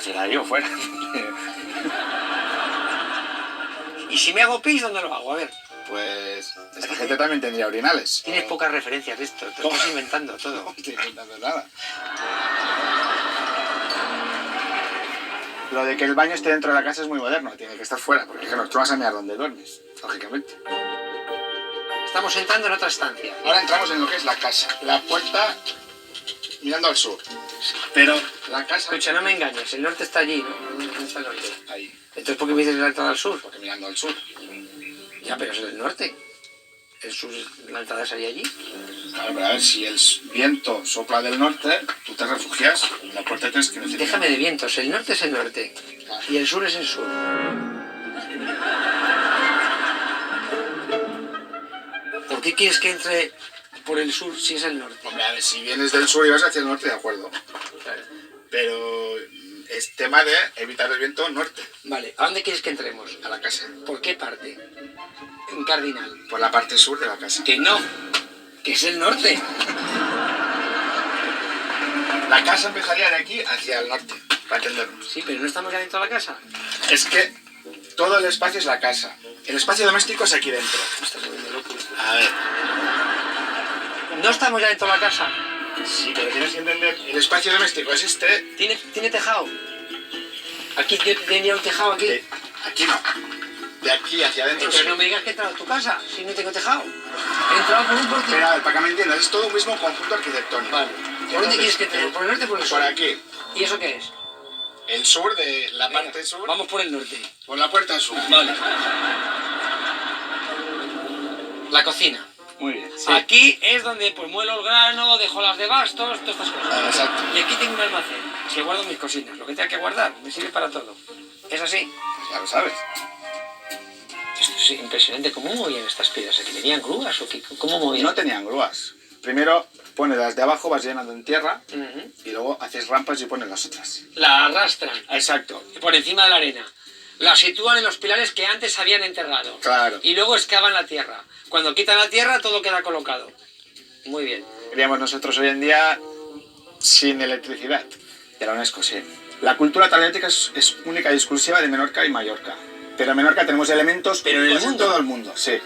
hiciera yo fuera. Y si me hago pis, ¿dónde lo hago? A ver. Pues esta gente también tendría urinales. Tienes pocas referencias de esto, te lo estás inventando todo. No estoy inventando nada. Lo de que el baño esté dentro de la casa es muy moderno, tiene que estar fuera, porque claro, tú vas a mirar donde duermes, lógicamente. Estamos entrando en otra estancia. Ahora entramos en lo que es la casa. La puerta mirando al sur. Pero la casa... Escucha, no me engañes, el norte está allí, ¿no? ¿Dónde está el norte? Ahí, Entonces, ¿por qué me dices la entrada al sur? porque mirando al sur. Ya, pero es el norte. El sur, la entrada es ahí allí. Claro, pero a ver, si el viento sopla del norte, tú te refugias y la puerta tienes que decir... Déjame de vientos, el norte es el norte y el sur es el sur. ¿Por qué quieres que entre por el sur si es el norte? Hombre, a ver, si vienes del sur y vas hacia el norte, de acuerdo. Claro. Pero es tema de evitar el viento norte. Vale, ¿a dónde quieres que entremos? A la casa. ¿Por qué parte? En cardinal. Por la parte sur de la casa. Que no, que es el norte. La casa empezaría de aquí hacia el norte, para entendernos. Sí, pero no estamos ya dentro de la casa. Es que todo el espacio es la casa. El espacio doméstico es aquí dentro. Me estás volviendo loco. A ver. No estamos ya dentro de la casa. Sí, pero tienes que entender. El espacio doméstico es este. ¿Tiene tejado? Aquí tendría un tejado aquí. Aquí no. De aquí hacia adentro. Entonces Sí. no me digas que he entrado a tu casa si no tengo tejado. He entrado por un portillo. Pero a ver, para que me entiendas, es todo un mismo conjunto arquitectónico. Vale. ¿Por dónde quieres que entremos? ¿Por el norte o por el sur? Por aquí. ¿Y eso qué es? El sur de la Venga, parte sur. Vamos por el norte. Por la puerta sur. Vale. La cocina. Muy bien. Sí. Aquí es donde pues muelo el grano, dejo las de bastos, todas estas cosas. Ah, exacto. Y aquí tengo un almacén que guardo mis cositas. Lo que tenga que guardar me sirve para todo. ¿Es así? Pues ya lo sabes. Es impresionante. ¿Cómo movían estas piedras? ¿Aquí tenían grúas o qué? ¿Cómo movían? No tenían grúas. Primero pones las de abajo, vas llenando en tierra Ujú. y luego haces rampas y pones las otras. La arrastran Exacto. por encima de la arena. La sitúan en los pilares que antes habían enterrado. Claro. Y luego excavan la tierra. Cuando quitan la tierra, todo queda colocado. Muy bien. Diríamos nosotros hoy en día sin electricidad. De la UNESCO, sí. La cultura talentética es única y exclusiva de Menorca y Mallorca. Pero en Menorca tenemos elementos Pero en el únicos mundo. todo el mundo, sí.